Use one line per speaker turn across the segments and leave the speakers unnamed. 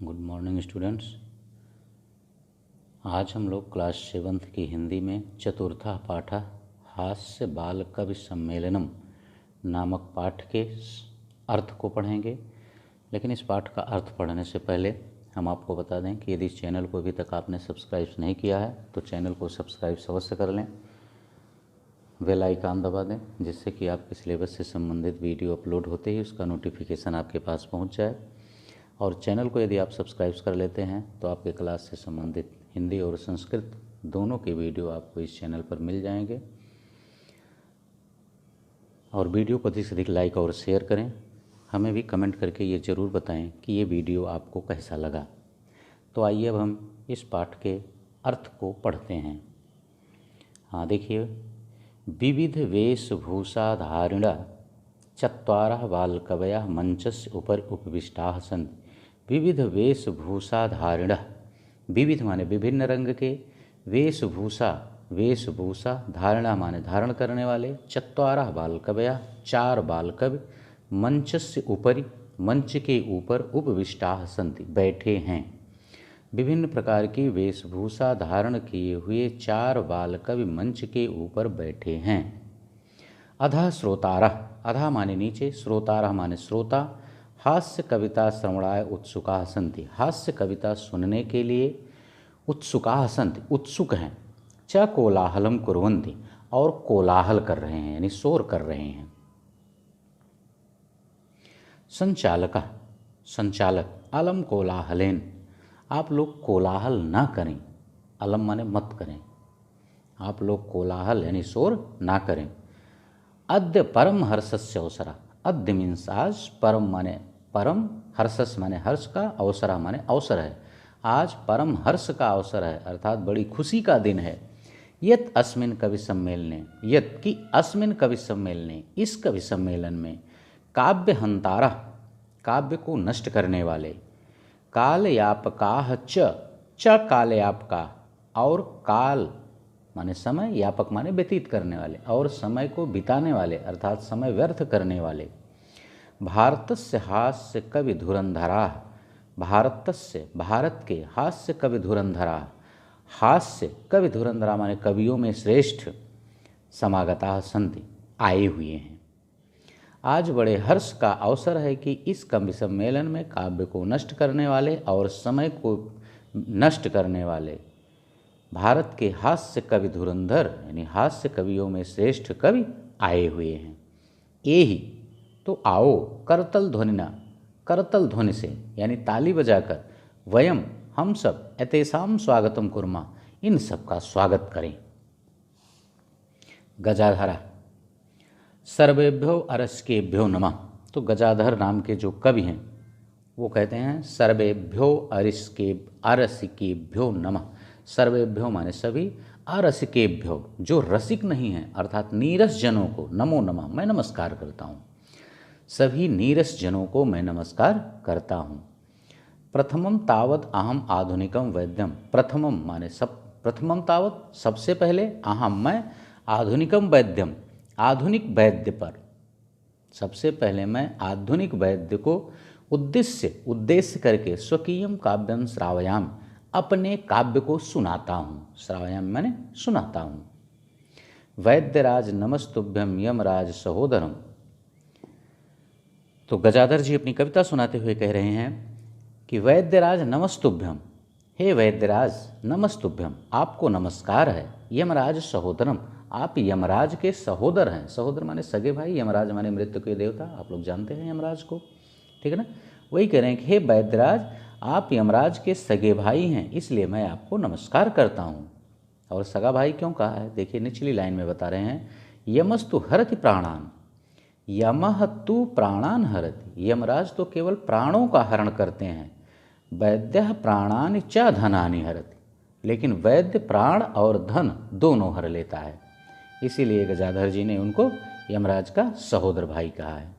Good morning students. आज हम लोग क्लास 7th की हिंदी में चतुर्था पाठ हास्य बाल कवि सम्मेलनम नामक पाठ के अर्थ को पढ़ेंगे। लेकिन इस पाठ का अर्थ पढ़ने से पहले हम आपको बता दें कि यदि इस चैनल को अभी तक आपने सब्सक्राइब नहीं किया है तो चैनल को सब्सक्राइब अवश्य कर लें, बेल आइकन दबा दें जिससे कि आपके सिलेबस से संबंधित वीडियो अपलोड होते ही उसका नोटिफिकेशन आपके पास पहुंच जाए। और चैनल को यदि आप सब्सक्राइब कर लेते हैं तो आपके क्लास से संबंधित हिंदी और संस्कृत दोनों के वीडियो आपको इस चैनल पर मिल जाएंगे। और वीडियो को अधिक से अधिक लाइक और शेयर करें। हमें भी कमेंट करके ये ज़रूर बताएं कि ये वीडियो आपको कैसा लगा। तो आइए अब हम इस पाठ के अर्थ को पढ़ते हैं। हाँ देखिए, विविध वेशभूषाधारिणा चत्वारः बालकवयः मंचस्य उपरि उपविष्टाः सन्ति। विविध वेशभूषाधारिणः, विविध माने विभिन्न रंग के, वेशभूषा धारणा माने धारण करने वाले, चत्वारः बालकवयः चार बालकवि, मंचस्य उपरि मंच के ऊपर उपविष्टाः सन्ति बैठे हैं। विभिन्न प्रकार की वेशभूषा धारण किए हुए चार बालकवि मंच के ऊपर बैठे हैं। अधः श्रोतारः, अधः माने नीचे, श्रोतारः माने श्रोता, हास्य कविता श्रवणाय उत्सुकाः सन्ति, हास्य कविता सुनने के लिए उत्सुकाः सन्ति उत्सुक हैं। च कोलाहलम कुर्वन्ति, और कोलाहल कर रहे हैं यानी शोर कर रहे हैं। संचालकः, संचालक, अलम कोलाहलेन, आप लोग कोलाहल ना करें, अलम माने मत करें, आप लोग कोलाहल यानी शोर ना करें। अद्य परम हर्षस्य अवसरा, अद्य मीन्स आज, परम माने परम, हर्षस माने हर्ष का, अवसरा माने अवसर है। आज परम हर्ष का अवसर है अर्थात बड़ी खुशी का दिन है। यत अस्मिन् कवि सम्मेलने, यत की अस्मिन् कवि सम्मेलने, इस कवि सम्मेलन में, काव्य हंतारा, काव्य को नष्ट करने वाले, कालयापकाः च कालयापका, और काल माने समय, यापक माने व्यतीत करने वाले, और समय को बिताने वाले अर्थात समय व्यर्थ करने वाले। भारतस्य हास्य कवि धुरंधरा, भारतस्य भारत के, हास्य कवि धुरंधरा, हास्य कवि धुरंधरा माने कवियों में श्रेष्ठ, समागताः सन्ति आए हुए हैं। आज बड़े हर्ष का अवसर है कि इस कवि सम्मेलन में काव्य को नष्ट करने वाले और समय को नष्ट करने वाले भारत के हास्य कवि धुरंधर यानी हास्य कवियों में श्रेष्ठ कवि आए हुए हैं। ये ही तो आओ, करतल ध्वनिना, करतल ध्वनि से यानी ताली बजाकर, वयम हम सब, एतेषां स्वागतम कुर्मा, इन सब का स्वागत करें। गजाधरा, सर्वेभ्यो अरस्केभ्यो नमः। तो गजाधर नाम के जो कवि हैं वो कहते हैं सर्वेभ्यो अरसिकेभ्यो नमः। सर्वेभ्यो माने सभी, अरसिकेभ्यो जो रसिक नहीं हैं अर्थात नीरस जनों को, नमो नमः मैं नमस्कार करता हूँ। सभी नीरस जनों को मैं नमस्कार करता हूँ। प्रथमम तावत अहम आधुनिकम वैद्यम, प्रथमम माने सब, प्रथमम तावत सबसे पहले, अहम मैं, आधुनिकम वैद्यम आधुनिक वैद्य पर, सबसे पहले मैं आधुनिक वैद्य को उद्देश्य करके स्वकीयम काव्यम श्रावयाम, अपने काव्य को सुनाता हूँ। श्रावयाम माने सुनाता हूँ। वैद्यराज नमस्तुभ्यम यमराज सहोदरम। तो गजाधर जी अपनी कविता सुनाते हुए कह रहे हैं कि वैद्यराज नमस्तुभ्यम, हे वैद्यराज नमस्तुभ्यम आपको नमस्कार है। यमराज सहोदरम, आप यमराज के सहोदर हैं। सहोदर माने सगे भाई, यमराज माने मृत्यु के देवता, आप लोग जानते हैं यमराज को, ठीक है ना। वही कह रहे हैं कि हे वैद्यराज आप यमराज के सगे भाई हैं, इसलिए मैं आपको नमस्कार करता हूँ। और सगा भाई क्यों कहा है, देखिए निचली लाइन में बता रहे हैं, यमस्तु हरति प्राणान, यमः तु प्राणान हरति, यमराज तो केवल प्राणों का हरण करते हैं। वैद्यः प्राणानि च धनानि हरति, लेकिन वैद्य प्राण और धन दोनों हर लेता है। इसीलिए गजाधर जी ने उनको यमराज का सहोदर भाई कहा है।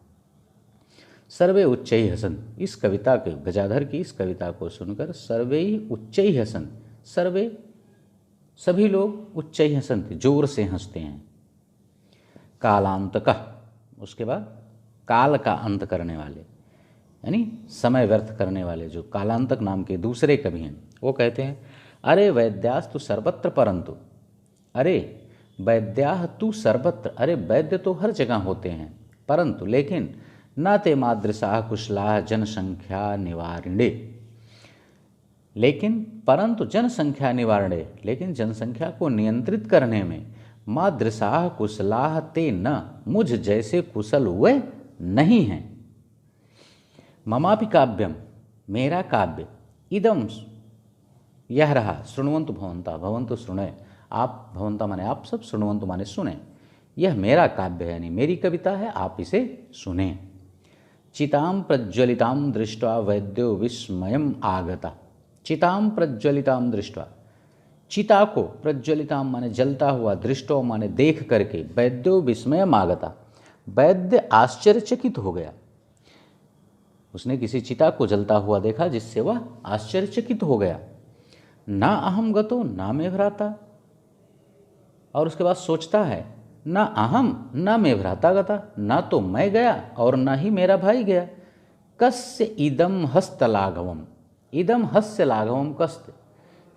सर्वे उच्चैः हसन्ति, इस कविता के, गजाधर की इस कविता को सुनकर सर्वे उच्चैः हसन्ति, सर्वे सभी लोग उच्चैः हसन्ति जोर से हंसते हैं। कालांतकः, उसके बाद काल का अंत करने वाले, यानी समय व्यर्थ करने वाले जो कालांतक नाम के दूसरे कवि हैं, वो कहते हैं अरे वैद्यास्तु सर्वत्र परंतु, अरे वैद्याह तु सर्वत्र, अरे वैद्य तो हर जगह होते हैं, परंतु लेकिन न ते मादृशाह कुशलाह जनसंख्या निवारणे, लेकिन परंतु जनसंख्या निवारणे, लेकिन जनसंख्या को नियंत्रित करने में मादृशाह कुशलाह ते न, मुझ जैसे कुशल वे नहीं हैं। ममापि काव्यम, मेरा काव्य, इदम यह रहा, शृण्वन्तु भवन्ता, भवन्तु सुने, आप, भवन्ता माने आप सब, शृण्वन्तु माने सुने, यह मेरा काव्य है यानी मेरी कविता है, आप इसे सुने। चितां प्रज्वलितां दृष्ट्वा वैद्यो विस्मयम् आगता, चितां प्रज्वलितां दृष्ट्वा, चिता को प्रज्वलितां माने जलता हुआ, दृष्टो माने देख करके, वैद्यो विस्मयम् आगता, वैद्य आश्चर्यचकित हो गया, उसने किसी चिता को जलता हुआ देखा जिससे वह आश्चर्यचकित हो गया। ना अहम गतो ना मे भ्राता, और उसके बाद सोचता है ना अहम ना मे भ्राता गता, ना तो मैं गया और ना ही मेरा भाई गया। कस्य इदम हस्तलाघवम, इदम हस्य लाघवम कस्य,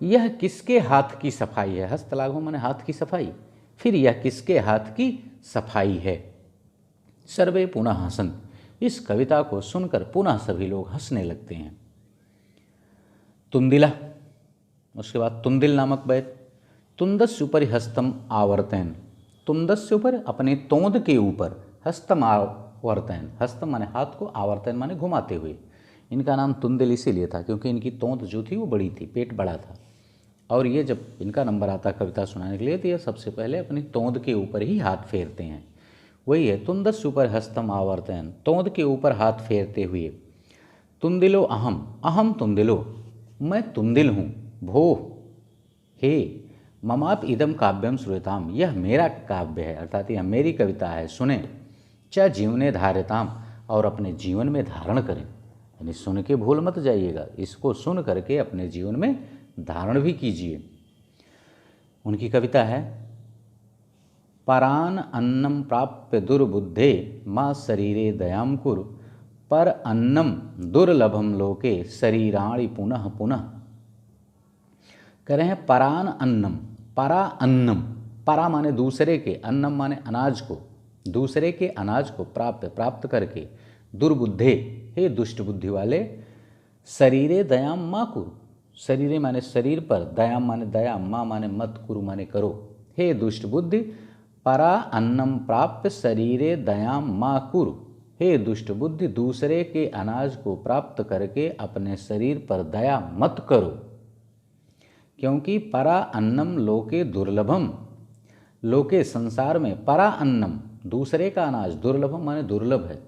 यह किसके हाथ की सफाई है, हस्तलाघवम माने हाथ की सफाई, फिर यह किसके हाथ की सफाई है। सर्वे पुनः हसन्ति, इस कविता को सुनकर पुनः सभी लोग हंसने लगते हैं। तुंदिला, उसके बाद तुंदिल नामक वैद्य, तुंदस्य ऊपर हस्तम आवर्तन, तुंदस्य ऊपर अपने तोंद के ऊपर, हस्तम आवर्तन, हस्तम माने हाथ को, आवर्तन माने घुमाते हुए। इनका नाम तुंदिल इसीलिए था क्योंकि इनकी तोंद जो थी वो बड़ी थी, पेट बड़ा था, और ये जब इनका नंबर आता कविता सुनाने के लिए तो ये सबसे पहले अपनी तोंद के ऊपर ही हाथ फेरते हैं। वही है तुंदस्य ऊपर हस्तम आवर्तन, तोंद के ऊपर हाथ फेरते हुए। तुंदिलो अहम, अहम तुंदिलो, मैं तुंदिल हूँ, भो हे, ममाप इदम काव्यम श्रूयताम, यह मेरा काव्य है, अर्थात यह मेरी कविता है, सुने। च जीवने धार्यताम, और अपने जीवन में धारण करें, यानी सुन के भूल मत जाइएगा, इसको सुन करके अपने जीवन में धारण भी कीजिए। उनकी कविता है परान अन्नम प्राप्य दुर्बुद्धे माँ शरीरे दयाम कुरु, पर अन्नम दुर्लभम लोके शरीराणि पुनः पुनः। कह रहे हैं परान अन्नम, परा अन्नम, परा माने दूसरे के, अन्नम माने अनाज को, दूसरे के अनाज को प्राप्त, प्राप्त करके, दुर्बुद्धे, हे दुष्ट बुद्धि वाले, शरीरे दयाम माँ कुरु, शरीरे माने शरीर पर, दयाम माने दया, माँ माने मत, कुरु माने करो, हे दुष्ट बुद्धि, परा अन्नम प्राप्त शरीरे दयाम माँ कुरु, हे दुष्ट बुद्धि दूसरे के अनाज को प्राप्त करके अपने शरीर पर दया मत करो, क्योंकि परा अन्नम लोके दुर्लभम, लोके संसार में, परा अन्नम दूसरे का अनाज, दुर्लभम माने दुर्लभ है,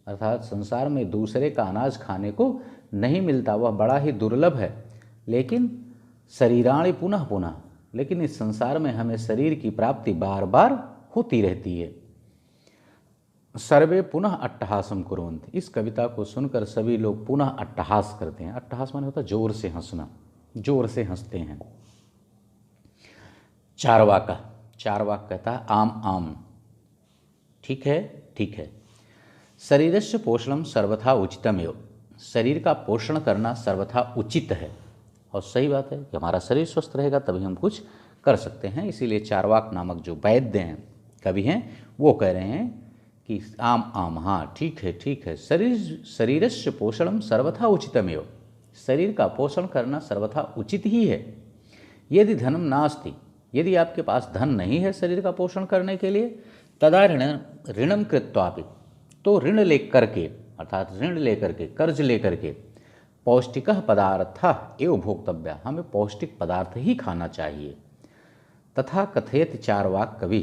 अर्थात संसार में दूसरे का अनाज खाने को नहीं मिलता, वह बड़ा ही दुर्लभ है। लेकिन शरीराणि पुनः पुनः, लेकिन इस संसार में हमें शरीर की प्राप्ति बार बार होती रहती है। सर्वे पुनः अट्टहासम कुर्वन्ति, इस कविता को सुनकर सभी लोग पुनः अट्टहास करते हैं। अट्टहास माने होता है जोर से हंसना, जोर से हंसते हैं। चारवाका, चारवाक कहता है आम आम, ठीक है ठीक है। शरीरस्य पोषणम सर्वथा उचितमेव, शरीर का पोषण करना सर्वथा उचित है, और सही बात है कि हमारा शरीर स्वस्थ रहेगा तभी हम कुछ कर सकते हैं। इसीलिए चारवाक नामक जो वैद्य हैं, कवि हैं, वो कह रहे हैं कि आम आम, हाँ ठीक है ठीक है, शरीरस्य पोषणम सर्वथा उचितमेव, शरीर का पोषण करना सर्वथा उचित ही है। यदि धनम नास्ति, यदि आपके पास धन नहीं है शरीर का पोषण करने के लिए, तदा ऋणम कृत्वापि, तो ऋण लेकर के, अर्थात ऋण लेकर के, कर्ज लेकर के, पौष्टिक पदार्थ एवं भोक्तव्य, हमें पौष्टिक पदार्थ ही खाना चाहिए। तथा कथेत चारवाक कवि,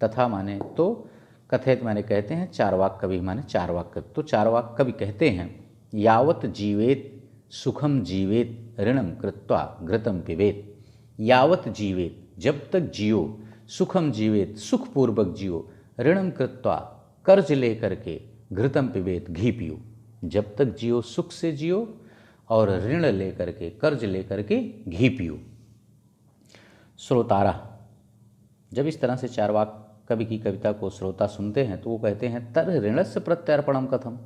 तथा माने तो, कथेत माने कहते हैं, चारवाक कवि माने चारवाक कवि, तो चारवाक कवि कहते हैं यावत जीवेत सुखम जीवेत ऋणम कृत्वा घृतम पिबेत, यावत जीवेत, जब तक जियो, सुखम जीवेत, सुखपूर्वक जियो, ऋणम कृत्वा, कर्ज लेकर के, घृतम पिबेत, घी पियो, जब तक जियो सुख से जियो, और ऋण लेकर के, कर्ज लेकर के घी पियो। श्रोतारा, जब इस तरह से चारवाक कवि की कविता को श्रोता सुनते हैं तो वो कहते हैं तर ऋणस्य प्रत्यर्पणम कथम,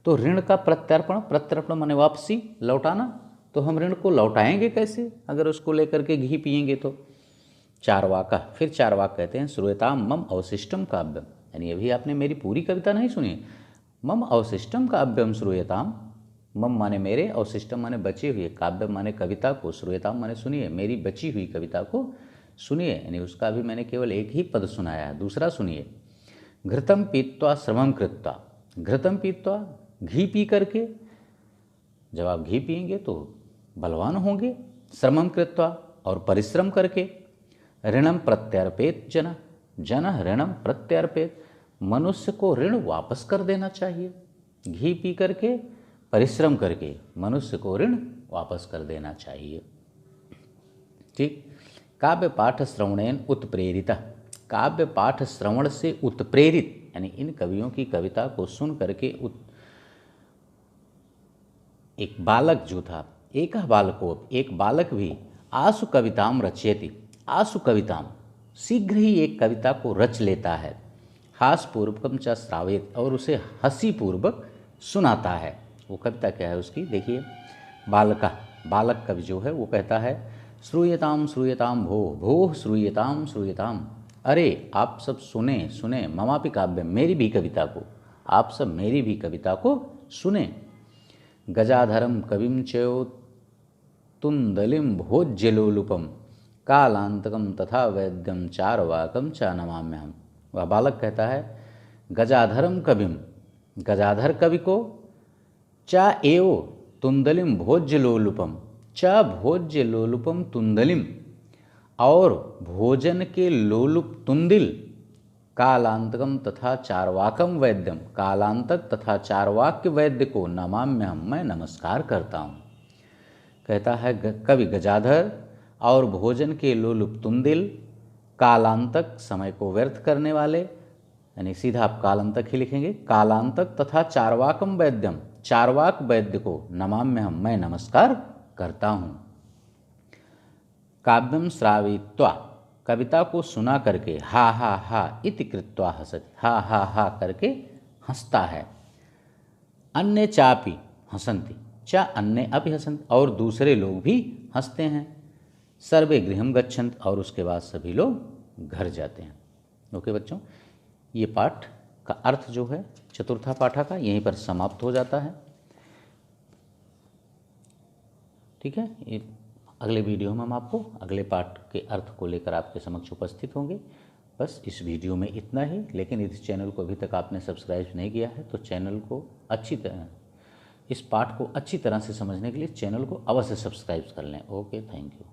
तो ऋण का प्रत्यर्पण, प्रत्यर्पण माने वापसी, लौटाना, तो हम ऋण को लौटाएंगे कैसे अगर उसको लेकर के घी पिएंगे तो। चारवाका, फिर चारवाक कहते हैं श्रूयताम मम अवशिष्टम काव्यम, यानी अभी आपने मेरी पूरी कविता नहीं सुनी, मम अवशिष्टम काव्यम श्रूयताम, मम माने मेरे, अवशिष्टम माने बचे हुए, काव्यम माने कविता को, श्रूयताम माने सुनिए, मेरी बची हुई कविता को सुनिए, यानी उसका भी मैंने केवल एक ही पद सुनाया है, दूसरा सुनिए। घृतम पीत्वा श्रमम कृत्वा, घृतम पीत्वा घी पी करके, जब आप घी पिएंगे तो बलवान होंगे, श्रमम कृत्वा और परिश्रम करके, ऋणम प्रत्यर्पेत जन, जन ऋणम प्रत्यर्पेत, मनुष्य को ऋण वापस कर देना चाहिए, घी पी करके परिश्रम करके मनुष्य को ऋण वापस कर देना चाहिए। ठीक। काव्य पाठ श्रवणेन उत्प्रेरिता, काव्य पाठ श्रवण से उत्प्रेरित, यानी इन कवियों की कविता को सुन करके एक बालक जो था, एक बालक भी आसु कविताम रचयति, आसु कविताम शीघ्र ही एक कविता को रच लेता है, हासपूर्वकम च श्रावेत, और उसे हंसी पूर्वक सुनाता है। वो कविता क्या है उसकी देखिए। बालक कवि जो है वो कहता है श्रूयताम श्रूयताम भोः श्रूयताम श्रूयताम, अरे आप सब सुने सुने, ममापि काव्यम, मेरी भी कविता को, आप सब मेरी भी कविता को सुने। गजाधरम कविम चयो तुंदलिम भोज्यलोलुपम, कालांतकम तथा वैद्यम चारवाकम च नमाम्यहम। वह बालक कहता है गजाधरम कविम, गजाधर कवि को, चा एव तुंदलिम भोज्यलोलुपम, चा भोज्यलोलुपम तुंदलिम, और भोजन के लोलुप तुंदिल, कालांतकम तथा चारवाकम वैद्यम, कालांतक तथा चारवाक्य वैद्य को नमाम्यहम, मैं नमस्कार करता हूँ। कहता है कवि गजाधर और भोजन के लोलुप तुंदिल, कालांतक समय को व्यर्थ करने वाले, यानी सीधा आप कालांतक ही लिखेंगे, कालांतक तथा चारवाकम वैद्यम, चारवाक वैद्य को नमाम्यहम, मैं नमस्कार करता हूँ। काव्यम श्रावित्वा, कविता को सुना करके, हा हा हा इति कृत्वा हसति, हा हा हा करके हंसता है। अन्य चापि हसन्ति, चा अन्य अपि हसन्ति, और दूसरे लोग भी हंसते हैं। सर्वे गृहम गच्छन्ति, और उसके बाद सभी लोग घर जाते हैं। ओके बच्चों, ये पाठ का अर्थ जो है चतुर्था पाठा का यहीं पर समाप्त हो जाता है। ठीक है, ये अगले वीडियो में हम आपको अगले पाठ के अर्थ को लेकर आपके समक्ष उपस्थित होंगे। बस इस वीडियो में इतना ही, लेकिन इस चैनल को अभी तक आपने सब्सक्राइब नहीं किया है तो चैनल को अच्छी तरह, इस पाठ को अच्छी तरह से समझने के लिए चैनल को अवश्य सब्सक्राइब कर लें। Okay, thank you.